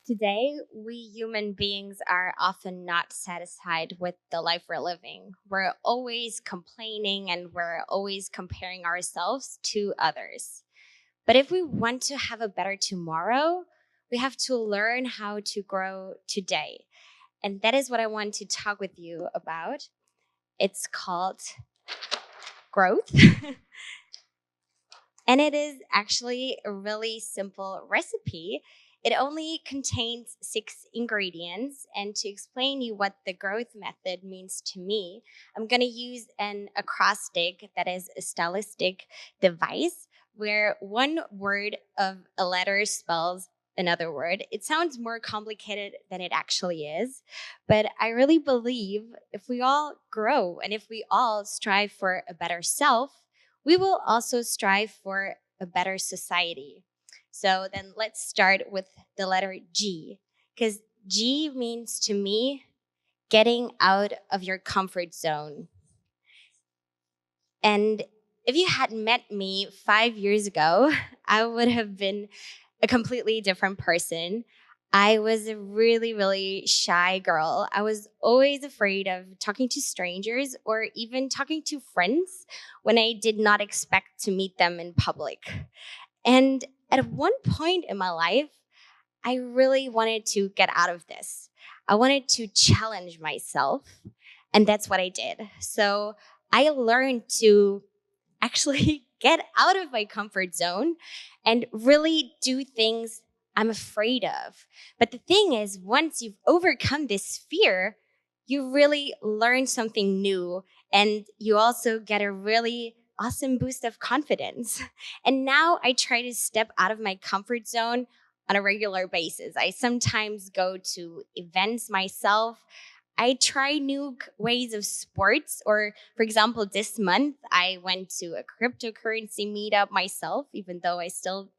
Today, we human beings are often not satisfied with the life we're living. We're always complaining and we're always comparing ourselves to others. But if we want to have a better tomorrow, we have to learn how to grow today. And that is what I want to talk with you about. It's called growth. And it is actually a really simple recipe. It only contains 6 ingredients. And to explain you what the growth method means to me, I'm going to use an acrostic that is a stylistic device where one word of a letter spells another word. It sounds more complicated than it actually is, but I really believe if we all grow and if we all strive for a better self, we will also strive for a better society. So then let's start with the letter G, because G means to me getting out of your comfort zone. And if you had met me 5 years ago, I would have been a completely different person. I was a really, really shy girl. I was always afraid of talking to strangers or even talking to friends when I did not expect to meet them in public. And at one point in my life, I really wanted to get out of this. I wanted to challenge myself, and that's what I did. So I learned to actually get out of my comfort zone and really do things I'm afraid of. But the thing is, once you've overcome this fear, you really learn something new and you also get a really awesome boost of confidence. And now I try to step out of my comfort zone on a regular basis. I sometimes go to events myself. I try new ways of sports, or for example, this month I went to a cryptocurrency meetup myself, even though I still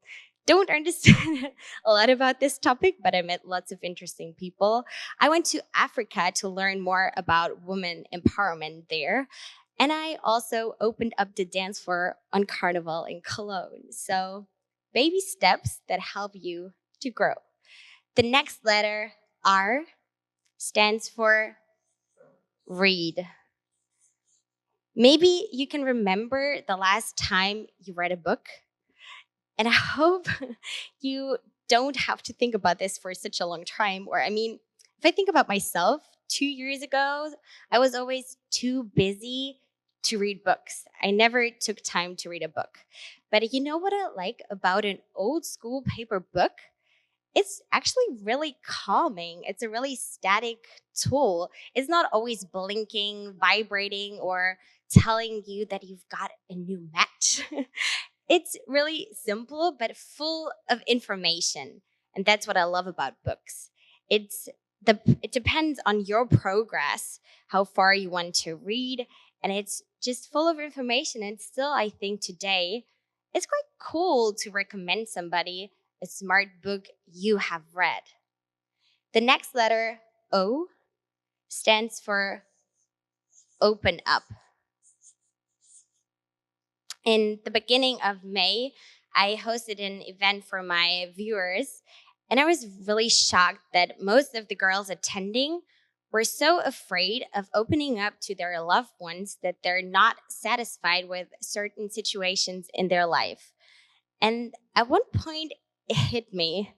don't understand a lot about this topic, but I met lots of interesting people. I went to Africa to learn more about women empowerment there. And I also opened up the dance floor on Carnival in Cologne. So, baby steps that help you to grow. The next letter, R, stands for read. Maybe you can remember the last time you read a book. And I hope you don't have to think about this for such a long time. Or, I mean, if I think about myself, 2 years ago, I was always too busy to read books. I never took time to read a book. But you know what I like about an old school paper book? It's actually really calming. It's a really static tool. It's not always blinking, vibrating, or telling you that you've got a new match. It's really simple, but full of information. And that's what I love about books. It's it depends on your progress, how far you want to read, and it's just full of information. And still, I think today it's quite cool to recommend somebody a smart book you have read. The next letter, O, stands for open up. In the beginning of May, I hosted an event for my viewers, and I was really shocked that most of the girls attending were so afraid of opening up to their loved ones that they're not satisfied with certain situations in their life. And at one point, it hit me.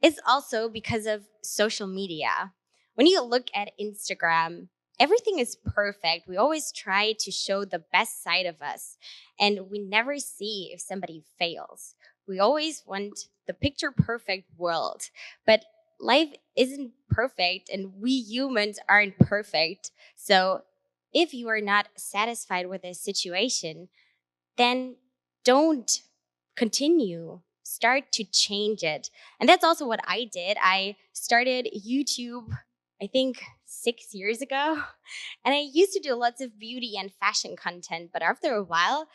It's also because of social media. When you look at Instagram, everything is perfect. We always try to show the best side of us, and we never see if somebody fails. We always want the picture perfect world, but life isn't perfect, and we humans aren't perfect. So if you are not satisfied with a situation, then don't continue. Start to change it. And that's also what I did. I started YouTube, I think 6 years ago. And I used to do lots of beauty and fashion content. But after a while,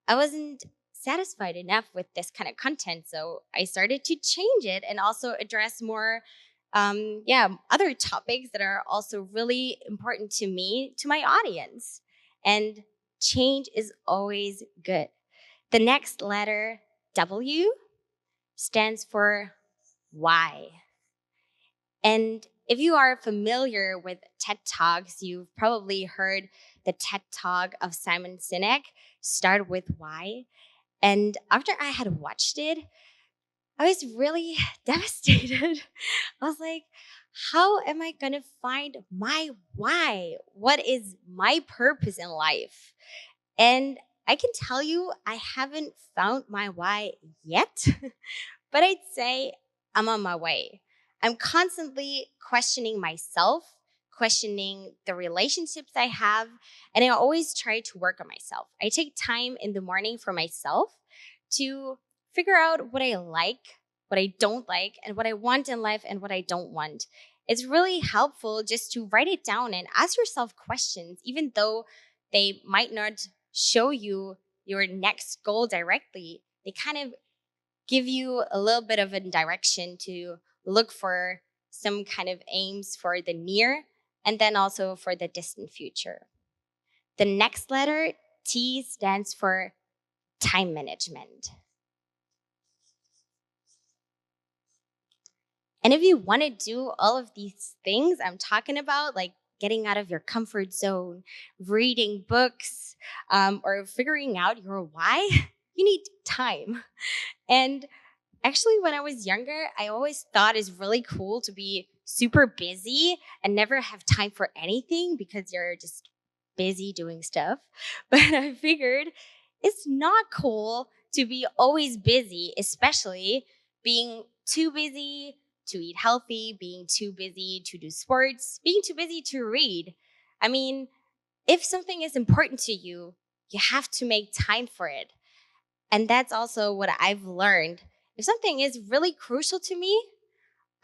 I wasn't satisfied enough with this kind of content. So I started to change it and also address more other topics that are also really important to me, to my audience. And change is always good. The next letter, W, stands for why. And if you are familiar with TED Talks, you've probably heard the TED Talk of Simon Sinek, Start with Why. And after I had watched it, I was really devastated. I was like, how am I going to find my why? What is my purpose in life? And I can tell you, I haven't found my why yet, but I'd say I'm on my way. I'm constantly questioning myself, questioning the relationships I have, and I always try to work on myself. I take time in the morning for myself to figure out what I like, what I don't like, and what I want in life and what I don't want. It's really helpful just to write it down and ask yourself questions, even though they might not show you your next goal directly. They kind of give you a little bit of a direction to look for some kind of aims for the near and then also for the distant future. The next letter, T, stands for time management. And if you want to do all of these things I'm talking about, like getting out of your comfort zone, reading books, or figuring out your why, you need time. And actually, when I was younger, I always thought it's really cool to be super busy and never have time for anything because you're just busy doing stuff. But I figured it's not cool to be always busy, especially being too busy to eat healthy, being too busy to do sports, being too busy to read. I mean, if something is important to you, you have to make time for it. And that's also what I've learned. If something is really crucial to me,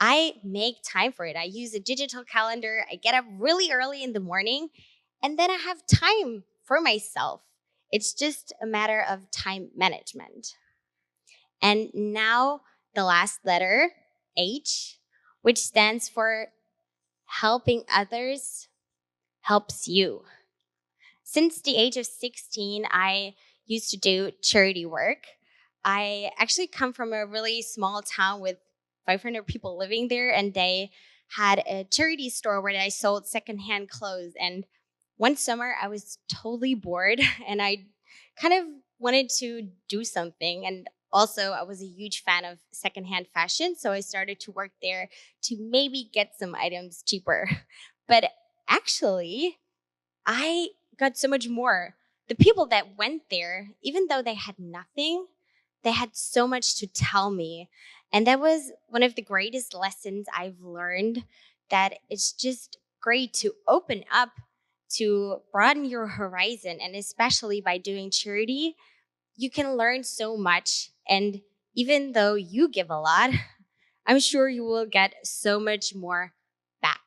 I make time for it. I use a digital calendar. I get up really early in the morning, and then I have time for myself. It's just a matter of time management. And now the last letter, H, which stands for helping others helps you. Since the age of 16, I used to do charity work. I actually come from a really small town with 500 people living there, and they had a charity store where I sold secondhand clothes. And one summer, I was totally bored, and I kind of wanted to do something. And also, I was a huge fan of secondhand fashion, so I started to work there to maybe get some items cheaper. But actually, I got so much more. The people that went there, even though they had nothing, they had so much to tell me. And that was one of the greatest lessons I've learned, that it's just great to open up, to broaden your horizon. And especially by doing charity, you can learn so much. And even though you give a lot, I'm sure you will get so much more back.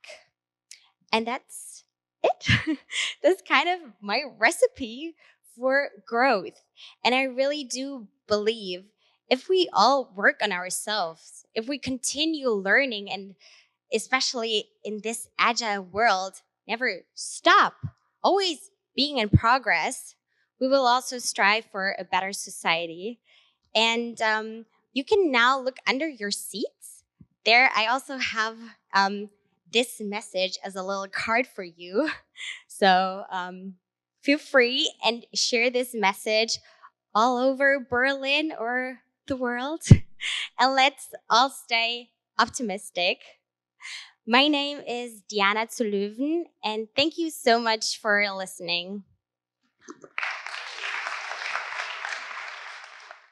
And that's it. That's kind of my recipe for growth. And I really do believe if we all work on ourselves, if we continue learning, and especially in this agile world, never stop, always being in progress, we will also strive for a better society. And you can now look under your seats. There, I also have this message as a little card for you. So feel free and share this message all over Berlin or the world. And let's all stay optimistic. My name is Diana zu Löwen, and thank you so much for listening.